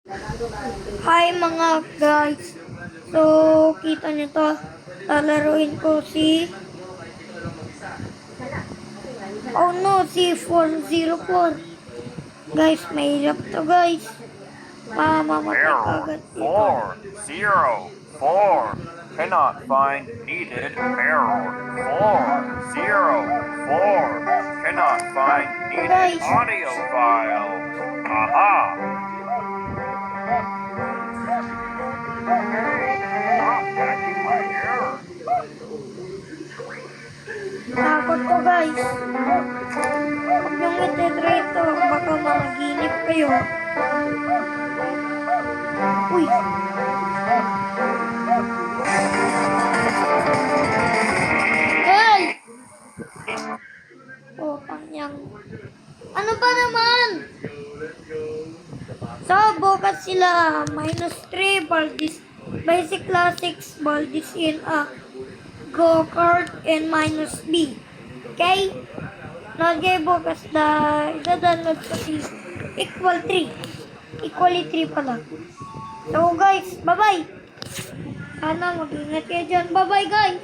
Hi mga guys. So, kita nyo to. Lalaruin ko si... Oh no, si 404. Guys, mahirap to guys. Mamamatay Error kagad dito. 404. Cannot find needed error 404. Cannot find needed Guys. audio file. Aha. Stop catching my error. Takot ko guys. Huwag niyong ititry ito. Baka mamaginip kayo. Uy. Hey! Oh, panyang. Ano ba naman? So, bukas sila. -3 Baldi's Basic Classics Baldi's in a Go-Kart and -B. Okay? Nagay bukas na ida-download ko si Equal 3. Equally 3 pala. So guys, bye-bye. Sana mag-ingat kayo dyan. Bye-bye guys.